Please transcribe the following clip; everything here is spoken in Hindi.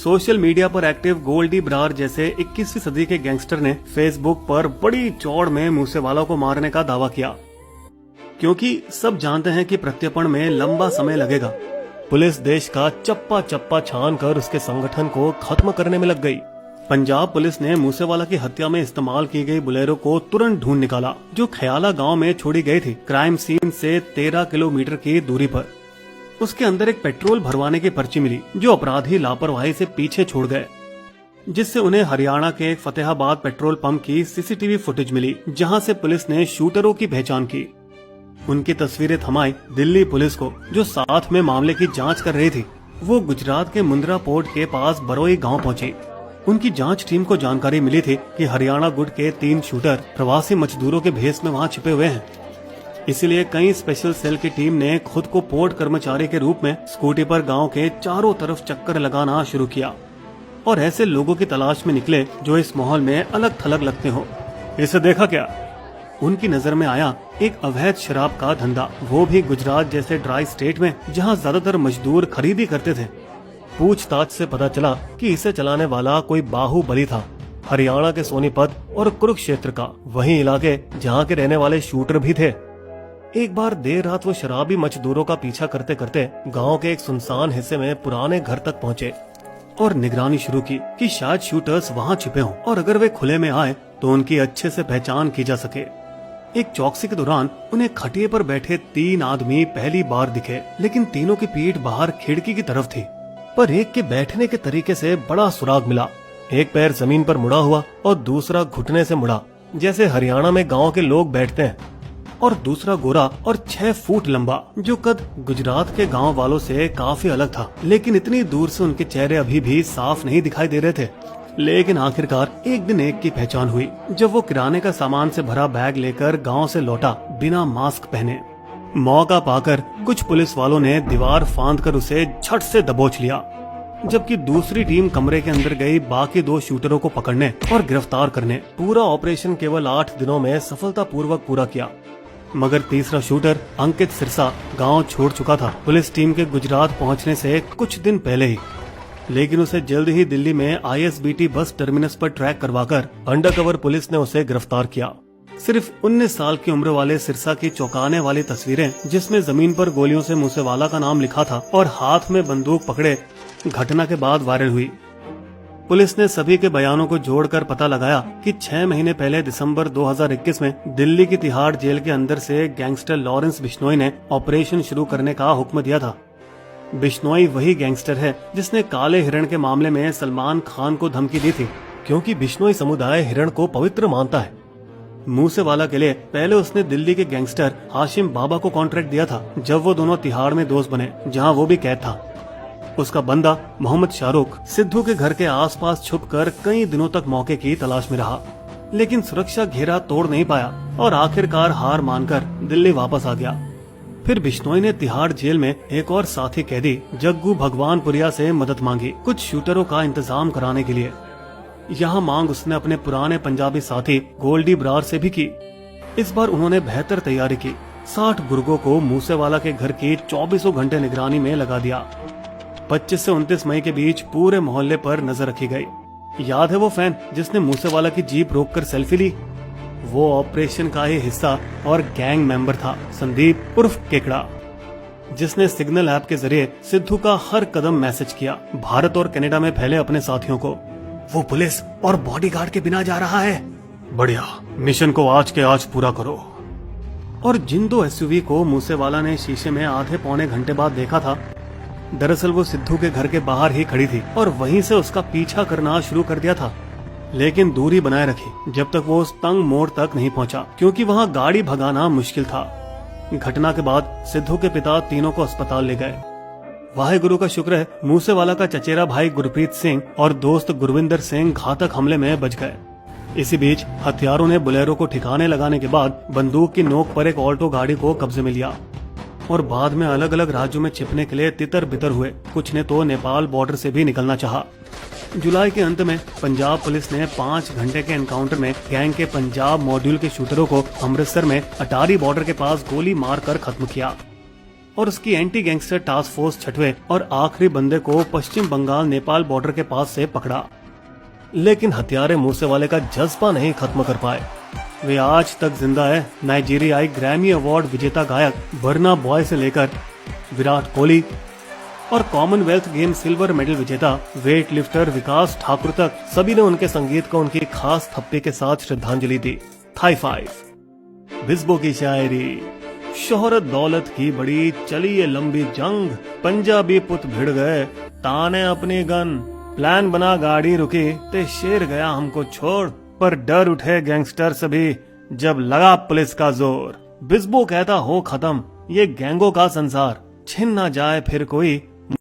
सोशल मीडिया पर एक्टिव गोल्डी बरार जैसे 21वीं सदी के गैंगस्टर ने फेसबुक पर बड़ी चौड़ में मूसेवाला को मारने का दावा किया, क्योंकि सब जानते हैं कि प्रत्यर्पण में लंबा समय लगेगा। पुलिस देश का चप्पा चप्पा छान कर उसके संगठन को खत्म करने में लग गई। पंजाब पुलिस ने मूसेवाला की हत्या में इस्तेमाल की गई बुलेरो को तुरंत ढूंढ निकाला, जो खयाला गांव में छोड़ी गई थी, क्राइम सीन से 13 किलोमीटर की दूरी पर। उसके अंदर एक पेट्रोल भरवाने की पर्ची मिली, जो अपराधी लापरवाही से पीछे छोड़ गए, जिससे उन्हें हरियाणा के फतेहाबाद पेट्रोल पंप की सीसीटीवी फुटेज मिली, जहां से पुलिस ने शूटरों की पहचान की। उनकी तस्वीरें थमाई दिल्ली पुलिस को, जो साथ में मामले की जांच कर रही थी। वो गुजरात के मुंद्रा पोर्ट के पास बरोई गांव पहुंची। उनकी जांच टीम को जानकारी मिली थी कि हरियाणा गुट के 3 शूटर प्रवासी मजदूरों के भेष में वहां छिपे हुए हैं। इसलिए कई स्पेशल सेल की टीम ने खुद को पोर्ट कर्मचारी के रूप में स्कूटी पर गांव के चारों तरफ चक्कर लगाना शुरू किया और ऐसे लोगों की तलाश में निकले जो इस माहौल में अलग थलग लगते हो। इसे देखा क्या? उनकी नजर में आया एक अवैध शराब का धंधा, वो भी गुजरात जैसे ड्राई स्टेट में, जहां ज्यादातर मजदूर खरीदी करते थे। पूछताछ से पता चला कि इसे चलाने वाला कोई बाहुबली था, हरियाणा के सोनीपत और कुरुक्षेत्र का, वही इलाके जहां के रहने वाले शूटर भी थे। एक बार देर रात वो शराबी मजदूरों का पीछा करते करते गांव के एक सुनसान हिस्से में पुराने घर तक पहुंचे और निगरानी शुरू की कि शायद शूटर्स वहां छिपे हों और अगर वे खुले में आए तो उनकी अच्छे से पहचान की जा सके। एक चौकसी के दौरान उन्हें खटिए पर बैठे 3 आदमी पहली बार दिखे, लेकिन तीनों की पीठ बाहर खिड़की की तरफ थी। पर एक के बैठने के तरीके से बड़ा सुराग मिला। एक पैर जमीन पर मुड़ा हुआ और दूसरा घुटने से मुड़ा, जैसे हरियाणा में गांव के लोग बैठते हैं, और दूसरा गोरा और 6 फुट लंबा, जो कद गुजरात के गांव वालों से काफी अलग था। लेकिन इतनी दूर से उनके चेहरे अभी भी साफ नहीं दिखाई दे रहे थे। लेकिन आखिरकार एक दिन एक की पहचान हुई, जब वो किराने का सामान से भरा बैग लेकर गांव से लौटा बिना मास्क पहने। मौका पाकर कुछ पुलिस वालों ने दीवार फांदकर उसे झट से दबोच लिया, जबकि दूसरी टीम कमरे के अंदर गई बाकी 2 शूटरों को पकड़ने और गिरफ्तार करने। पूरा ऑपरेशन केवल 8 दिनों में सफलतापूर्वक पूरा किया, मगर तीसरा शूटर अंकित सिरसा गांव छोड़ चुका था पुलिस टीम के गुजरात पहुंचने से कुछ दिन पहले ही। लेकिन उसे जल्द ही दिल्ली में ISBT बस टर्मिनस पर ट्रैक करवाकर अंडरकवर पुलिस ने उसे गिरफ्तार किया। सिर्फ 19 साल की उम्र वाले सिरसा की चौंकाने वाली तस्वीरें, जिसमें जमीन पर गोलियों से मूसेवाला का नाम लिखा था और हाथ में बंदूक पकड़े, घटना के बाद वायरल हुई। पुलिस ने सभी के बयानों को जोड़कर पता लगाया कि 6 महीने पहले दिसंबर 2021 में दिल्ली की तिहाड़ जेल के अंदर से गैंगस्टर लॉरेंस बिश्नोई ने ऑपरेशन शुरू करने का हुक्म दिया था। बिश्नोई वही गैंगस्टर है जिसने काले हिरण के मामले में सलमान खान को धमकी दी थी, क्योंकि बिश्नोई समुदाय हिरण को पवित्र मानता है। मूसेवाला के लिए पहले उसने दिल्ली के गैंगस्टर हाशिम बाबा को कॉन्ट्रैक्ट दिया था, जब वो दोनों तिहाड़ में दोस्त बने, जहां वो भी कैद था। उसका बंदा मोहम्मद शाहरुख सिद्धू के घर के आसपास छुपकर कई दिनों तक मौके की तलाश में रहा, लेकिन सुरक्षा घेरा तोड़ नहीं पाया और आखिरकार हार मानकर दिल्ली वापस आ गया। फिर बिश्नोई ने तिहाड़ जेल में एक और साथी कैदी जग्गू भगवानपुरिया से मदद मांगी, कुछ शूटरों का इंतजाम कराने के लिए। यहाँ मांग उसने अपने पुराने पंजाबी साथी गोल्डी बरार से भी की। इस बार उन्होंने बेहतर तैयारी की। 60 गुर्गों को मूसेवाला के घर की 24 घंटे निगरानी में लगा दिया। 25 से 29 मई के बीच पूरे मोहल्ले पर नजर रखी गई। याद है वो फैन जिसने मूसेवाला की जीप रोककर सेल्फी ली? वो ऑपरेशन का ही हिस्सा और गैंग मेंबर था संदीप उर्फ केकड़ा, जिसने सिग्नल ऐप के जरिए सिद्धू का हर कदम मैसेज किया, भारत और कनाडा में फैले अपने साथियों को। वो पुलिस और बॉडीगार्ड के बिना जा रहा है, बढ़िया, मिशन को आज के आज पूरा करो। और जिन 2 SUV को मूसेवाला ने शीशे में आधे पौने घंटे बाद देखा था, दरअसल वो सिद्धू के घर के बाहर ही खड़ी थी और वहीं से उसका पीछा करना शुरू कर दिया था, लेकिन दूरी बनाए रखी जब तक वो उस तंग मोड़ तक नहीं पहुंचा, क्योंकि वहां गाड़ी भगाना मुश्किल था। घटना के बाद सिद्धू के पिता तीनों को अस्पताल ले गए। वाहेगुरु का शुक्र है मूसेवाला का चचेरा भाई गुरप्रीत सिंह और दोस्त गुरविंदर सिंह घातक हमले में बच गए। इसी बीच हथियारों ने बुलेरो को ठिकाने लगाने के बाद बंदूक की नोक पर एक ऑल्टो गाड़ी को कब्जे में लिया और बाद में अलग अलग राज्यों में छिपने के लिए तितर बितर हुए। कुछ ने तो नेपाल बॉर्डर से भी निकलना चाहा। जुलाई के अंत में पंजाब पुलिस ने 5 घंटे के एनकाउंटर में गैंग के पंजाब मॉड्यूल के शूटरों को अमृतसर में अटारी बॉर्डर के पास गोली मारकर खत्म किया। और उसकी एंटी गैंगस्टर टास्क फोर्स छठवें और आखिरी बंदे को पश्चिम बंगाल नेपाल बॉर्डर के पास से पकड़ा। लेकिन हत्यारे मूसेवाले का जज्बा नहीं खत्म कर पाए। वे आज तक जिंदा है। नाइजीरियाई ग्रैमी अवार्ड विजेता गायक बर्ना बॉय से लेकर विराट कोहली और कॉमनवेल्थ गेम सिल्वर मेडल विजेता वेट लिफ्टर विकास ठाकुर तक सभी ने उनके संगीत को उनकी खास थप्पी के साथ श्रद्धांजलि दी। थाई फाइव बिस्बो की शायरी, शोहरत दौलत की बड़ी चली ये लंबी जंग, पंजाबी पुत भिड़ गए ताने अपनी गन, प्लान बना गाड़ी रुकी ते शेर गया हमको छोड़, पर डर उठे गैंगस्टर सभी जब लगा पुलिस का जोर। बिस्बो कहता हो खत्म ये गैंगों का संसार, छिन ना जाए फिर कोई